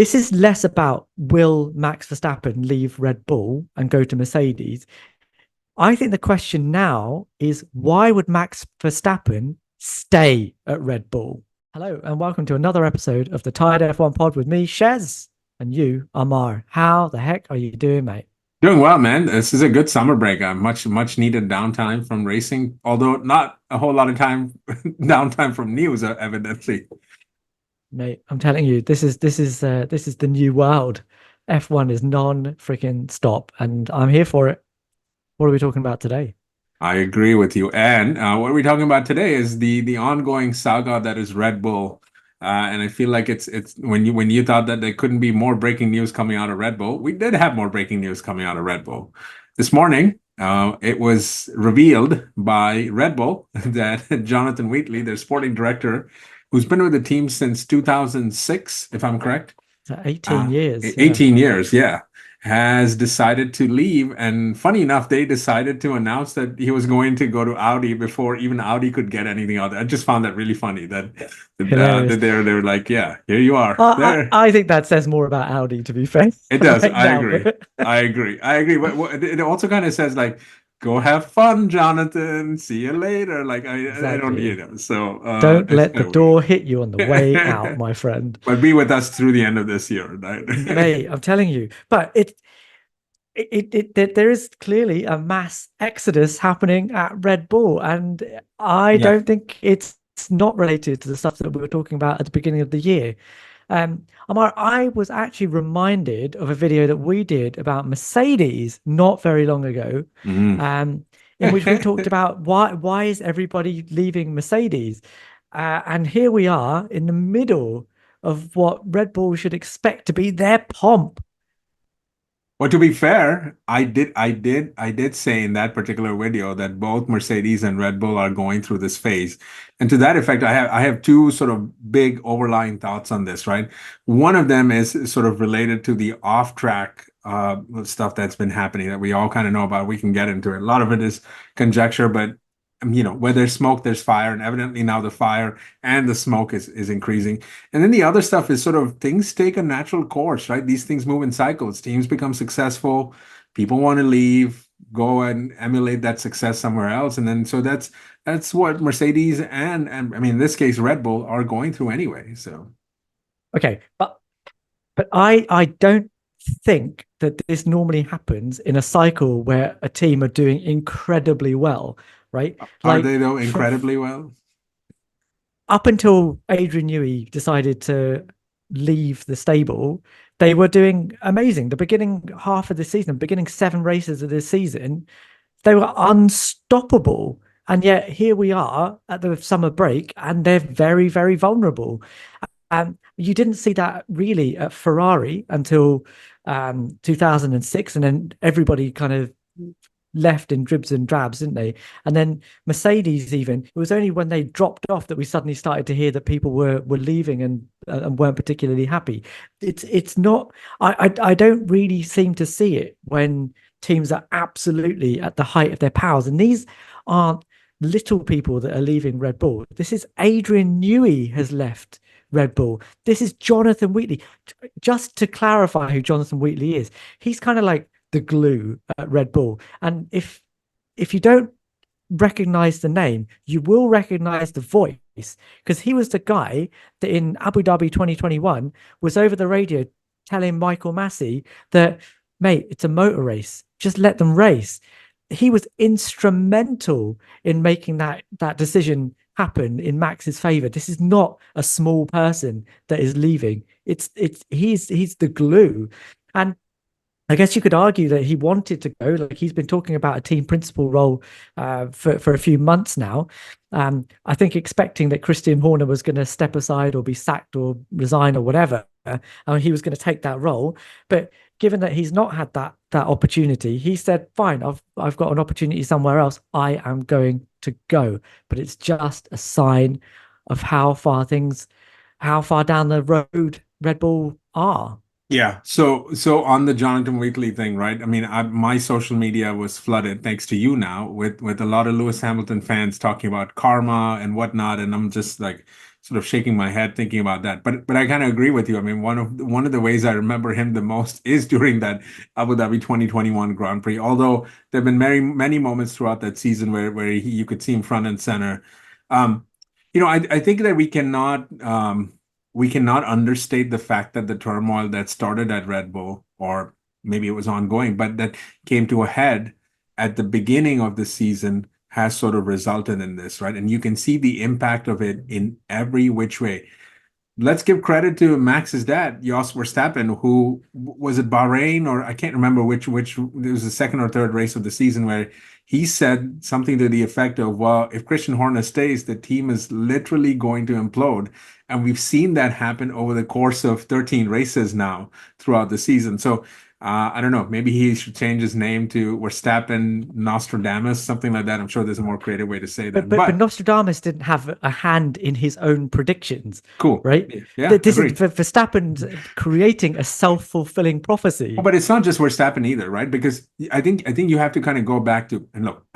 this is less about will Max Verstappen leave Red Bull and go to Mercedes. I think the question now is why would Max Verstappen stay at Red Bull? Hello, and welcome to another episode of the Tired F1 Pod with me, Shez, and you, Ammar. How the heck are you doing, mate? Doing well, man. This is a good summer break. Much needed downtime from racing, although not a whole lot of time downtime from news, evidently. Mate, I'm telling you, this is the new world. F1 is non-freaking stop, and I'm here for it. What are we talking about today? I agree with you. And what we're talking about today is the ongoing saga that is Red Bull. And I feel like it's when you thought that there couldn't be more breaking news coming out of Red Bull, we did have more breaking news coming out of Red Bull. This morning, it was revealed by Red Bull that Jonathan Wheatley, their sporting director, who's been with the team since 2006, if I'm correct. 18 years, yeah. 18 years, yeah, has decided to leave. And funny enough, they decided to announce that he was going to go to Audi before even Audi could get anything out. I just found that really funny Hilarious. that they're like, yeah, here you are. There. I think that says more about Audi, to be fair, It does. right I now. agree. But I agree. I agree. But it also kind of says like, go have fun, Jonathan. See you later. Like I don't, exactly. So Don't it's let the kind of weird. door hit you on the way out, my friend. But be with us through the end of this year, right? Mate, I'm telling you. But there is clearly a mass exodus happening at Red Bull, and I Yeah. don't think it's not related to the stuff that we were talking about at the beginning of the year. Amar, I was actually reminded of a video that we did about Mercedes not very long ago, Mhm. um, in which we talked about why is everybody leaving Mercedes, and here we are in the middle of what Red Bull should expect to be their pomp. Well, to be fair, I did say in that particular video that both Mercedes and Red Bull are going through this phase. And to that effect, I have two sort of big overlying thoughts on this, right? One of them is sort of related to the off-track stuff that's been happening that we all kind of know about. We can get into it. A lot of it is conjecture, but where there's smoke, there's fire, and evidently now the fire and the smoke is increasing. And then the other stuff is sort of things take a natural course, right? These things move in cycles. Teams become successful, people want to leave, go and emulate that success somewhere else, and then so that's what Mercedes and I mean in this case Red Bull are going through anyway. So Okay, but I don't think that this normally happens in a cycle where a team are doing incredibly well, right? are Like they though for, incredibly well? up until Adrian Newey decided to leave the stable, they were doing amazing. The beginning half of the season, beginning 7 races of this season, they were unstoppable. And yet here we are at the summer break, and they're very, very vulnerable. And you didn't see that really at Ferrari until 2006, and then everybody kind of left in dribs and drabs, didn't they? And then Mercedes, even it was only when they dropped off that we suddenly started to hear that people were leaving and weren't particularly happy. It's not. I don't really seem to see it when teams are absolutely at the height of their powers, and these aren't little people that are leaving Red Bull. This is Adrian Newey has left Red Bull. This is Jonathan Wheatley. Just to clarify who Jonathan Wheatley is, he's kind of like the glue at Red Bull. And if you don't recognize the name, you will recognize the voice because he was the guy that in Abu Dhabi 2021 was over the radio telling Michael Massey that, mate, it's a motor race. Just let them race. He was instrumental in making that decision happen in Max's favor. This is not a small person that is leaving. He's the glue. And I guess you could argue that he wanted to go. Like he's been talking about a team principal role for a few months now. I think expecting that Christian Horner was going to step aside or be sacked or resign or whatever, and he was going to take that role. But given that he's not had that opportunity, he said, "Fine, I've got an opportunity somewhere else. I am going to go." But it's just a sign of how far down the road Red Bull are. Yeah. So on the Jonathan Wheatley thing, right? I mean, my social media was flooded, thanks to you now, with a lot of Lewis Hamilton fans talking about karma and whatnot. And I'm just like, sort of shaking my head thinking about that. But I kind of agree with you. I mean, one of the ways I remember him the most is during that Abu Dhabi 2021 Grand Prix. Although there have been many moments throughout that season where you could see him front and center. Um, I think that we cannot understate the fact that the turmoil that started at Red Bull, or maybe it was ongoing, but that came to a head at the beginning of the season has sort of resulted in this, right? And you can see the impact of it in every which way. Let's give credit to Max's dad, Jos Verstappen, who was it Bahrain, or I can't remember which it was the second or third race of the season, where he said something to the effect of, well, if Christian Horner stays, the team is literally going to implode. And we've seen that happen over the course of 13 races now throughout the season. So I don't know, maybe he should change his name to Verstappen Nostradamus, something like that. I'm sure there's a more creative way to say But that. but But Nostradamus didn't have a hand in his own predictions, cool. right? Yeah, This is agreed. Verstappen creating a self-fulfilling Oh, prophecy. but it's not just Verstappen either, right? Because I think you have to kind of go back to, and look,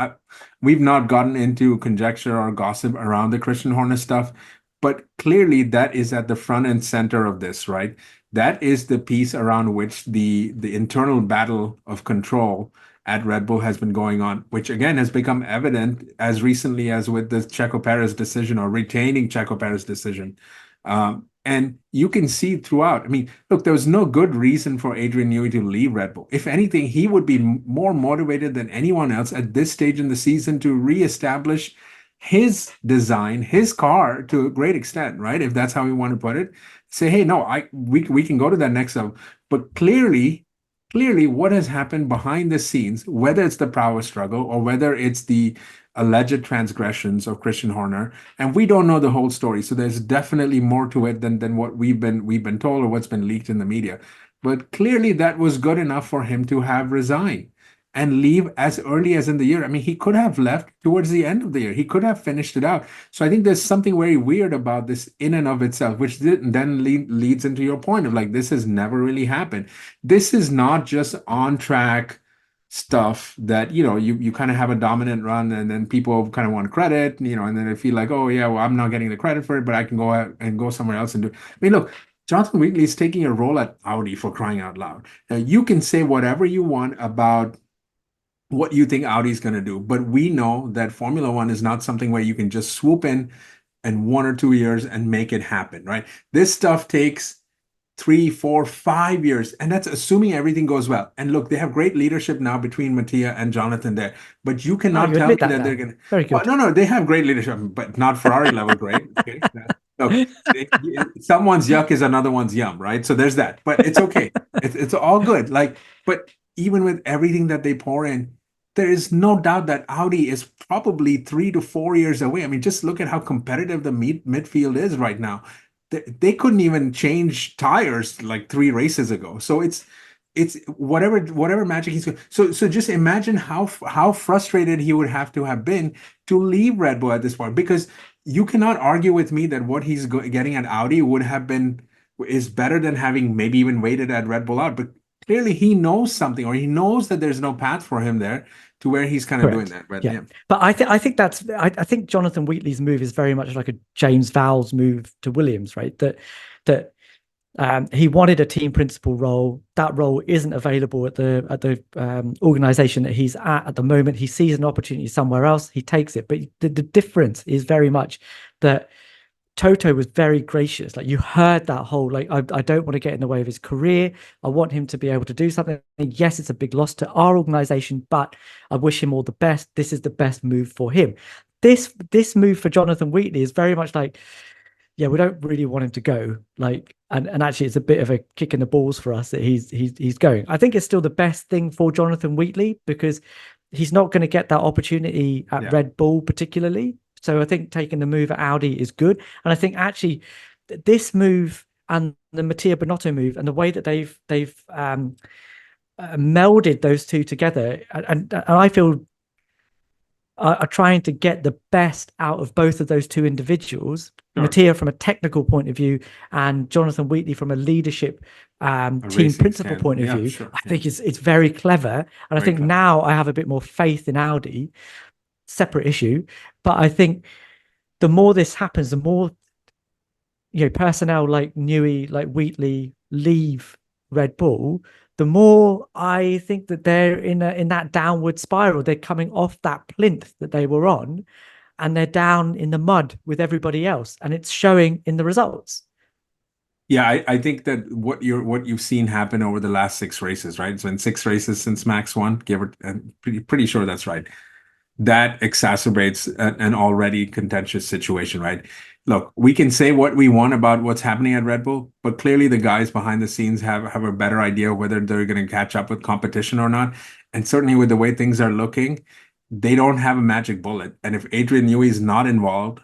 we've not gotten into conjecture or gossip around the Christian Horner stuff, but clearly that is at the front and center of this, right? That is the piece around which the internal battle of control at Red Bull has been going on, which again has become evident as recently as with the Checo Perez decision, or retaining Checo Perez decision. And you can see throughout. I mean, look, there was no good reason for Adrian Newey to leave Red Bull. If anything, he would be more motivated than anyone else at this stage in the season to reestablish his design, his car to a great extent, right? If that's how we want to put it. Say, hey, no, we can go to that next level. But clearly, what has happened behind the scenes, whether it's the power struggle or whether it's the alleged transgressions of Christian Horner, and we don't know the whole story. So there's definitely more to it than what we've been told or what's been leaked in the media. But clearly that was good enough for him to have resigned and leave as early as in the year. I mean, he could have left towards the end of the year. He could have finished it out. So I think there's something very weird about this in and of itself, which then leads into your point of like, this has never really happened. This is not just on track stuff that you kind of have a dominant run, and then people kind of want credit, and then they feel like, oh yeah, well, I'm not getting the credit for it, but I can go out and go somewhere else and do. I mean, look, Jonathan Wheatley is taking a role at Audi, for crying out loud. Now, you can say whatever you want about what you think Audi is going to do, but we know that Formula One is not something where you can just swoop in 1 or 2 years and make it happen, right? This stuff takes 3, 4, 5 years, and that's assuming everything goes well. And look, they have great leadership now between Mattia and Jonathan there, but you Oh, cannot you tell me admit that that they're now. going to. Very Well, good. no, no, they have great leadership, but not Ferrari level great. Okay, look, someone's yuck is another one's yum, right? So there's that, but it's okay. It's all good. Like, but even with everything that they pour in, there is no doubt that Audi is probably 3 to 4 years away. I mean, just look at how competitive the midfield is right now. They couldn't even change tires like 3 races ago. So it's whatever magic he's going. So just imagine how frustrated he would have been to leave Red Bull at this point, because you cannot argue with me that what he's getting at Audi is better than having maybe even waited at Red Bull out. But clearly he knows something, or he knows that there's no path for him there to where he's kind of doing Correct. that. But Yeah. yeah, But I think Jonathan Wheatley's move is very much like a James Vowles move to Williams, right? That he wanted a team principal role. That role isn't available at the organization that he's at the moment. He sees an opportunity somewhere else. He takes it. But the difference is very much that Toto was very gracious. Like, you heard that whole, like, I don't want to get in the way of his career. I want him to be able to do something. And yes, it's a big loss to our organization, but I wish him all the best. This is the best move for him. This move for Jonathan Wheatley is very much like, yeah, we don't really want him to go. Like, and actually it's a bit of a kick in the balls for us that he's going. I think it's still the best thing for Jonathan Wheatley, because he's not going to get that opportunity at yeah, Red Bull particularly. So I think taking the move at Audi is good. And I think actually this move and the Mattia Binotto move and the way that they've melded those two together, and I feel are trying to get the best out of both of those two individuals. sure. Mattia from a technical point of view, and Jonathan Wheatley from a leadership A team racing principal stand. point of Yeah, view. sure. I Yeah, think it's very clever, and I very think clever. now I have a bit more faith in Audi. Separate issue, but I think the more this happens, the more personnel like Newey, like Wheatley leave Red Bull, the more I think that they're in that downward spiral. They're coming off that plinth that they were on, and they're down in the mud with everybody else, and it's showing in the results. Yeah, I think that what you've seen happen over the last six races, right? It's been six races since Max won, give or pretty sure that's right. That exacerbates an already contentious situation, right? Look, we can say what we want about what's happening at Red Bull, but clearly the guys behind the scenes have a better idea of whether they're going to catch up with competition or not. And certainly with the way things are looking, they don't have a magic bullet. And if Adrian Newey is not involved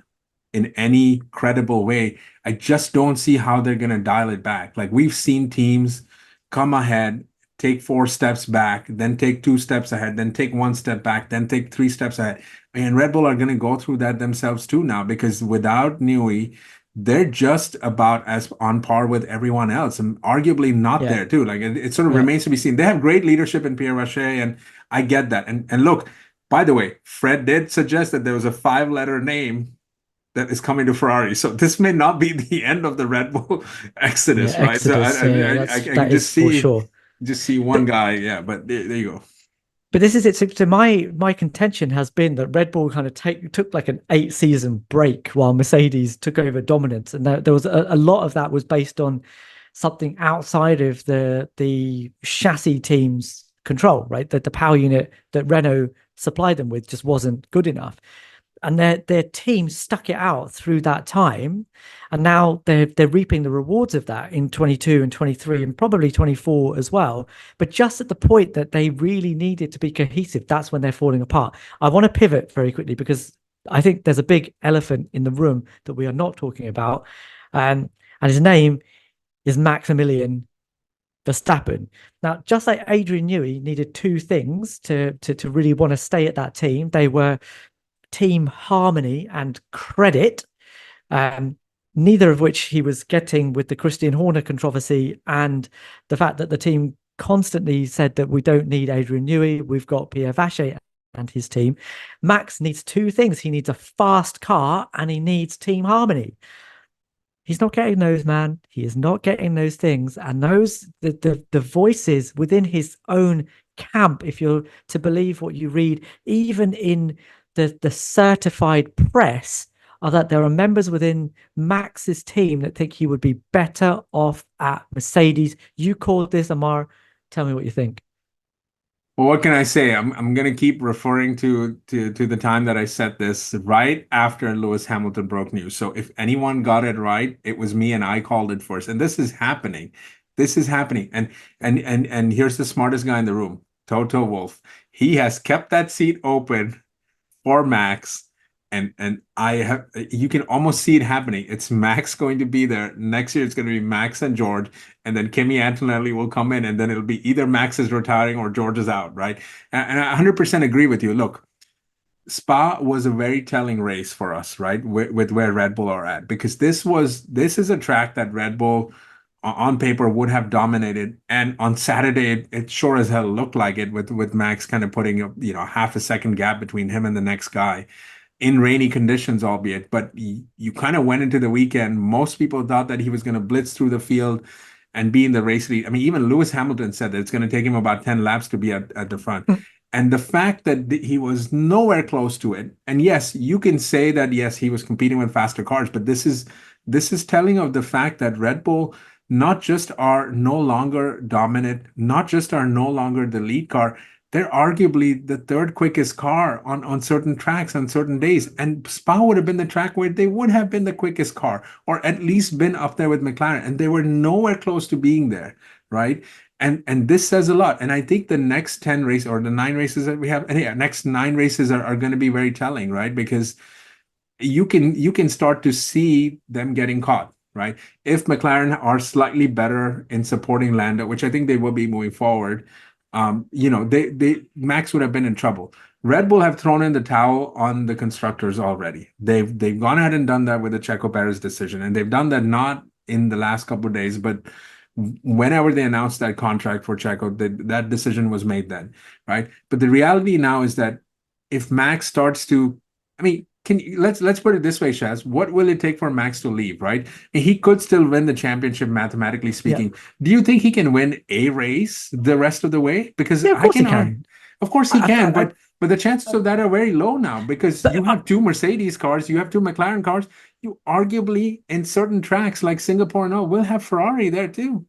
in any credible way, I just don't see how they're going to dial it back. Like we've seen teams come ahead, take four steps back, then take two steps ahead, then take one step back, then take three steps ahead. And Red Bull are going to go through that themselves too now because without Newey, they're just about as on par with everyone else and arguably not Yeah, there too. Like it sort of yeah, remains to be seen. They have great leadership in Pierre Rocher, and I get that. And look, by the way, Fred did suggest that there was a five-letter name that is coming to Ferrari. So this may not be the end of the Red Bull yeah. exodus, right? So Exodus. Yeah, I can that is for sure. just see one But guy. Yeah, but there you go. But this is it. So my contention has been that Red Bull kind of took like an 8 season break while Mercedes took over dominance, and there was a lot of that was based on something outside of the chassis team's control, right? That the power unit that Renault supplied them with just wasn't good enough, and their team stuck it out through that time, and now they're reaping the rewards of that in 22 and 23 and probably 24 as well. But just at the point that they really needed to be cohesive, that's when they're falling apart. I want to pivot very quickly because I think there's a big elephant in the room that we are not talking about, and his name is Maximilian Verstappen. Now, just like Adrian Newey needed two things to really want to stay at that team, they were team harmony and credit, um, neither of which he was getting with the Christian Horner controversy and the fact that the team constantly said that we don't need Adrian Newey, we've got Pierre Vacher and his team. Max needs two things. He needs a fast car and he needs team harmony. He's not getting those, man. He is not getting those things. And those the voices within his own camp, if you're to believe what you read, even in the certified press, are that there are members within Max's team that think he would be better off at Mercedes. You called this, Ammar. Tell me what you think. Well, what can I say? I'm gonna keep referring to the time that I said this right after Lewis Hamilton broke news. So if anyone got it right, it was me, and I called it first. And this is happening. This is happening. And here's the smartest guy in the room, Toto Wolff. He has kept that seat open for Max. And I have you can almost see it happening. It's Max going to be there. Next year it's going to be Max and George, and then Kimi Antonelli will come in, and then it'll be either Max is retiring or George is out, right? And I 100% agree with you. Look, Spa was a very telling race for us, right? With where Red Bull are at, because this is a track that Red Bull on paper would have dominated, and on Saturday it sure as hell looked like it with Max kind of putting a half a second gap between him and the next guy in rainy conditions, albeit. But you kind of went into the weekend. Most people thought that he was going to blitz through the field and be in the race lead. I mean, even Lewis Hamilton said that it's going to take him about 10 laps to be at the front. And the fact that he was nowhere close to it. And yes, you can say that, yes, he was competing with faster cars, but this is telling of the fact that Red Bull not just are no longer dominant, not just are no longer the lead car, they're arguably the third quickest car on certain tracks on certain days. And Spa would have been the track where they would have been the quickest car, or at least been up there with McLaren. And they were nowhere close to being there, right? And this says a lot. And I think the next 10 races, or the 9 races that we have, and yeah, next 9 races are going to be very telling, right? Because you can start to see them getting caught, right? If McLaren are slightly better in supporting Lando, which I think they will be moving forward, they Max would have been in trouble. Red Bull have thrown in the towel on the constructors already. They've gone ahead and done that with the Checo Perez decision, and they've done that not in the last couple of days, but whenever they announced that contract for Checo, that decision was made then, right? But the reality now is that if Max starts to, I mean, let's put it this way, Shaz. What will it take for Max to leave, right? He could still win the championship, mathematically Yeah. speaking. Do you think he can win a race the rest of the way? Because Yeah, of I course he can argue, can. of course he I, can, I, but the chances I, of that are very low now because but you have two Mercedes cars, you have two McLaren cars. You arguably in certain tracks like Singapore and all will have Ferrari there too.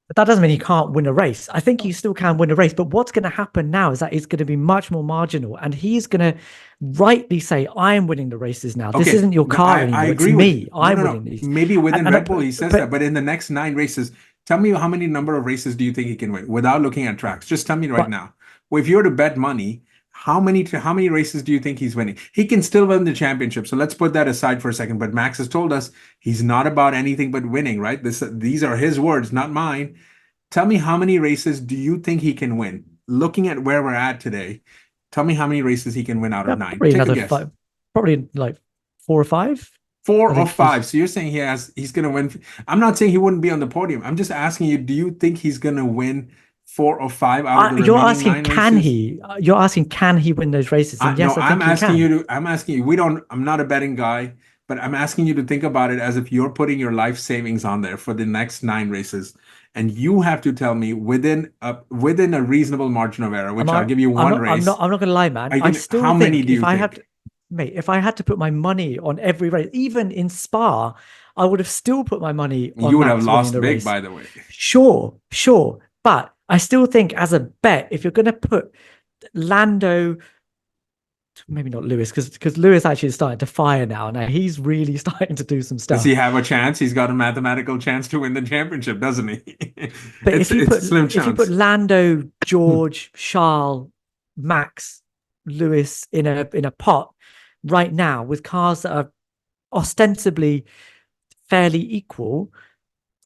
But that doesn't mean you can't win a race. I think you still can win a race. But what's going to happen now is that it's going to be much more marginal. And he's going to rightly say, I am winning the races now. This Okay, isn't your no, car I anymore. It's agree with me. you. No, I'm no, winning no. these. Maybe within Red Bull he says that, But but in the next nine races, tell me how many number of races do you think he can win without looking at tracks? Just tell me right but now. Well, if you were to bet money, how many races do you think he's winning? He can still win the championship. So let's put that aside for a second. But Max has told us he's not about anything but winning, right? These are his words, not mine. Tell me how many races do you think he can win? Looking at where we're at today, tell me how many races he can win out of yeah, nine. probably Take a another guess. five, probably like 4 or 5. Four I or think he's five. So you're saying he's gonna win. I'm not saying he wouldn't be on the podium. I'm just asking you, do you think he's gonna win 4 or 5 out of the you're remaining asking, nine can races? he? You're asking, can he win those races? And No, yes, I think he can. I'm asking you, we don't, I'm not a betting guy, but I'm asking you to think about it as if you're putting your life savings on there for the next nine races. And you have to tell me within a reasonable margin of error, which I'll Amar, give you one race. I'm not gonna lie, man. Are you I gonna, still how many think do if you I had think? to, mate, if I had to put my money on every race, even in Spa, I would have still put my money You on would have Max winning lost the big, race. by the way. Sure. But I still think as a bet, if you're gonna put Lando, maybe not Lewis, because Lewis actually is starting to fire now. Now he's really starting to do some Does stuff. he have a chance? He's got a mathematical chance to win the championship, doesn't he? But It's a slim if you put chance. Lando, George, Charles, Max, Lewis in a pot right now with cars that are ostensibly fairly equal,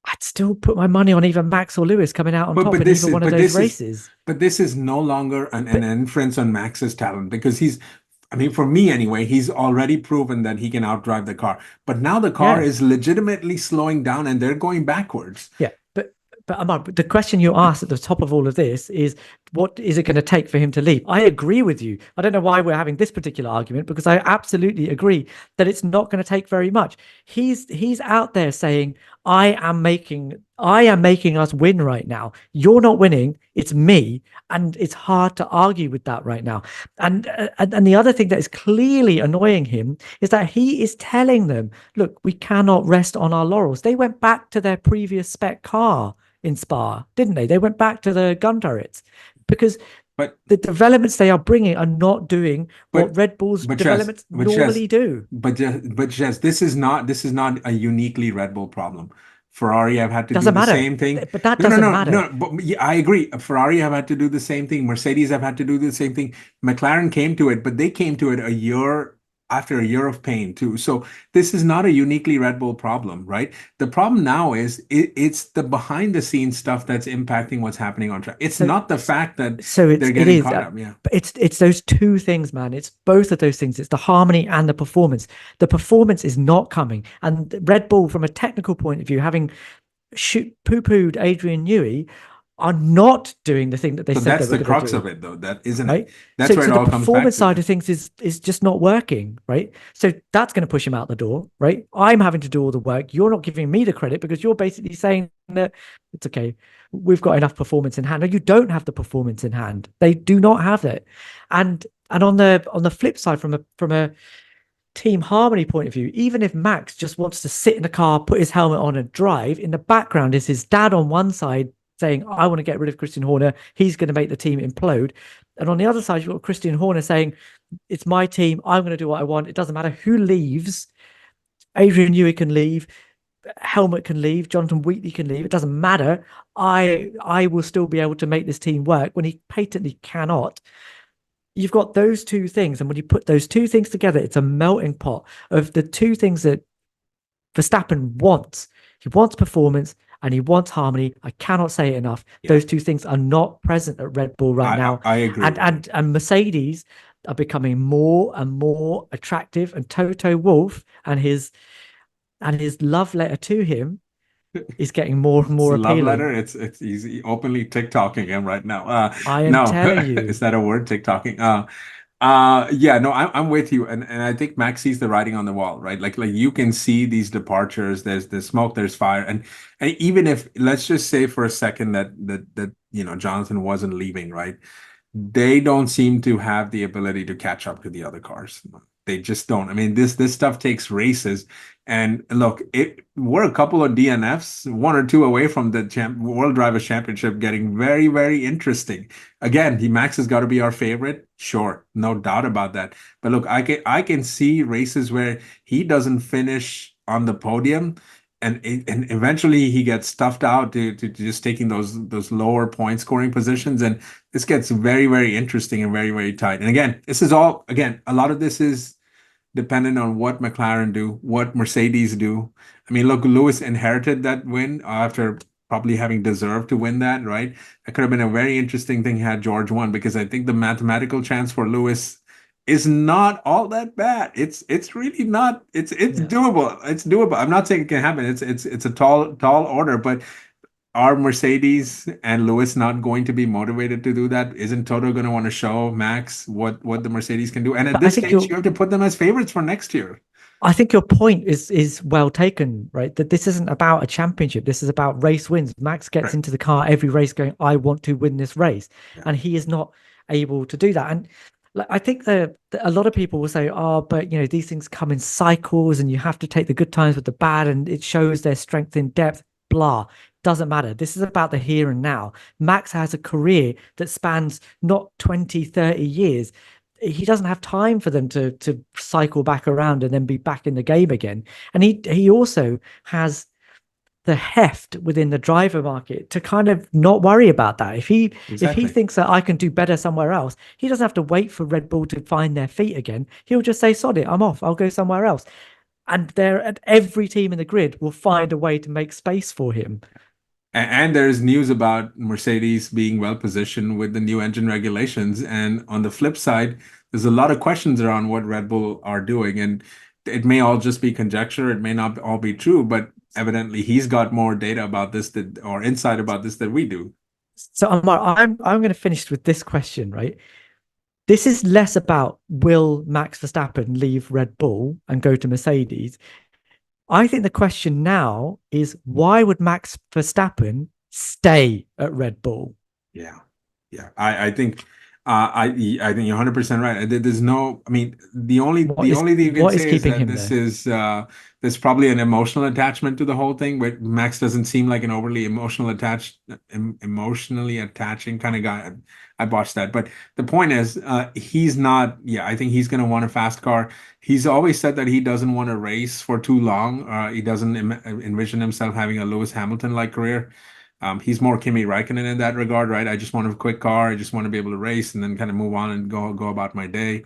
I'd still put my money on either Max or Lewis coming out on But top but in this either is one of but those this is races. but this is no longer an But inference on Max's talent because I mean, for me anyway, he's already proven that he can outdrive the car. But now the car yeah, is legitimately slowing down and they're going backwards. yeah, but Amar, the question you asked at the top of all of this is, what is it going to take for him to leave? I agree with you. I don't know why we're having this particular argument because I absolutely agree that it's not going to take very much. He's out there saying, I am making us win right now. You're not winning. It's me, and it's hard to argue with that right now. And the other thing that is clearly annoying him is that he is telling them, look, we cannot rest on our laurels. They went back to their previous spec car in Spa, didn't they? They went back to the gun turrets because But the developments they are bringing are not doing but what Red Bull's but Chess, developments normally do. but Chess, this is not a uniquely Red Bull problem. Ferrari have had to do Doesn't the matter. same thing. But that No, no, doesn't no, matter. no. But yeah, I agree. Ferrari have had to do the same thing. Mercedes have had to do the same thing. McLaren came to it, but they came to it a year after a year of pain too. So this is not a uniquely Red Bull problem, right? The problem now is it's the behind the scenes stuff that's impacting what's happening on track. It's So not the fact that so they're it getting is caught up. Yeah. but it's those two things, man. It's both of those things. It's the harmony and the performance. The performance is not coming, and Red Bull, from a technical point of view, having poo-pooed Adrian Newey, are not doing the thing that they So said they that's were the going to crux do. of it, though. That isn't it. Right. That's where So it the all comes back performance to. side Yeah. of things is just not working. Right. So that's going to push him out the door. Right. I'm having to do all the work. You're not giving me the credit because you're basically saying that it's okay. We've got enough performance in hand. No, you don't have the performance in hand. They do not have it. And on the flip side, from a team harmony point of view, even if Max just wants to sit in the car, put his helmet on and drive, in the background is his dad on one side saying, I want to get rid of Christian Horner. He's going to make the team implode. And on the other side, you've got Christian Horner saying, it's my team. I'm going to do what I want. It doesn't matter who leaves. Adrian Newey can leave. Helmet can leave. Jonathan Wheatley can leave. It doesn't matter. I will still be able to make this team work when he patently cannot. You've got those two things, and when you put those two things together, it's a melting pot of the two things that Verstappen wants. He wants performance and he wants harmony. I cannot say it enough. Yeah. Those two things are not present at Red Bull right now. I agree And with you. Mercedes are becoming more and more attractive. And Toto Wolff and his love letter to him is getting more and It's more a love letter. appealing. It's easy openly TikToking him right now. I am No, telling is you. that a word? TikToking. Yeah, no, I'm with you, and I think Max sees the writing on the wall, right? Like you can see these departures. There's smoke, there's fire, and even if let's just say for a second that Jonathan wasn't leaving, right? They don't seem to have the ability to catch up to the other cars. They just don't. I mean, this stuff takes races. And look, we're a couple of DNFs, one or two away from the World Drivers' Championship getting very, very interesting. Again, the Max has got to be our favorite. Sure, no doubt about that. But look, I can see races where he doesn't finish on the podium, and eventually he gets stuffed out to just taking those lower point scoring positions, and this gets very, very interesting and very, very tight. And again, this is all, again, a lot of this is dependent on what McLaren do, what Mercedes do. I mean, look, Lewis inherited that win after probably having deserved to win that, right? That could have been a very interesting thing had George won, because I think the mathematical chance for Lewis is not all that bad. It's really not. It's Yeah. doable. It's doable. I'm not saying it can happen. It's a tall order, but are Mercedes and Lewis not going to be motivated to do that? Isn't Toto going to want to show Max what the Mercedes can do? And at But I this think stage, you're you have to put them as favorites for next year. I think your point is well taken, right? That this isn't about a championship. This is about race wins. Max gets Right. into the car every race going, I want to win this race. Yeah. And he is not able to do that. And like, I think that a lot of people will say, oh, but these things come in cycles and you have to take the good times with the bad, and it shows their strength in depth, blah. Doesn't matter. This is about the here and now. Max has a career that spans not 20, 30 years. He doesn't have time for them to cycle back around and then be back in the game again. And he also has the heft within the driver market to kind of not worry about that. If he Exactly. thinks that I can do better somewhere else, he doesn't have to wait for Red Bull to find their feet again. He'll just say, sod it, I'm off. I'll go somewhere else. And there at every team in the grid will find a way to make space for him. And there's news about Mercedes being well positioned with the new engine regulations. And on the flip side, there's a lot of questions around what Red Bull are doing. And it may all just be conjecture. It may not all be true, but evidently he's got more data about this or insight about this than we do. So I'm going to finish with this question, right? This is less about will Max Verstappen leave Red Bull and go to Mercedes. I think the question now is why would Max Verstappen stay at Red Bull? Yeah. Yeah. I think I think you're 100% right. There's no, I mean, the only thing you can What is say is keeping that him this there? is there's probably an emotional attachment to the whole thing, but Max doesn't seem like an overly emotionally attaching kind of guy. I botched that. But the point is, he's not, yeah, I think he's gonna want a fast car. He's always said that he doesn't want to race for too long. He doesn't envision himself having a Lewis Hamilton-like career. He's more Kimi Räikkönen in that regard, right? I just want a quick car. I just want to be able to race and then kind of move on and go about my day.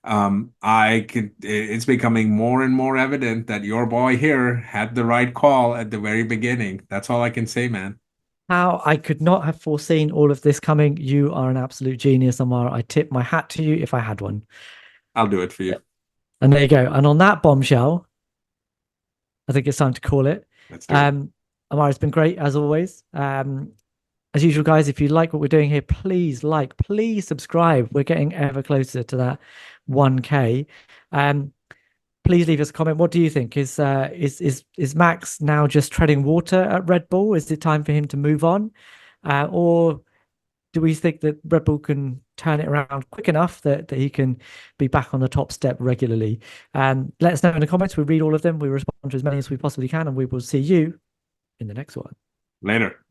It's becoming more and more evident that your boy here had the right call at the very beginning. That's all I can say, man. How I could not have foreseen all of this coming. You are an absolute genius, Ammar. I tip my hat to you if I had one. I'll do it for you. And there you go. And on that bombshell, I think it's time to call it. Let's do it. Ammar, it's been great as always. As usual, guys, if you like what we're doing here, please subscribe. We're getting ever closer to that 1K. Please leave us a comment. What do you think? Is Max now just treading water at Red Bull? Is it time for him to move on? Or do we think that Red Bull can turn it around quick enough that he can be back on the top step regularly? Let us know in the comments. We read all of them. We respond to as many as we possibly can, and we will see you in the next one. Later.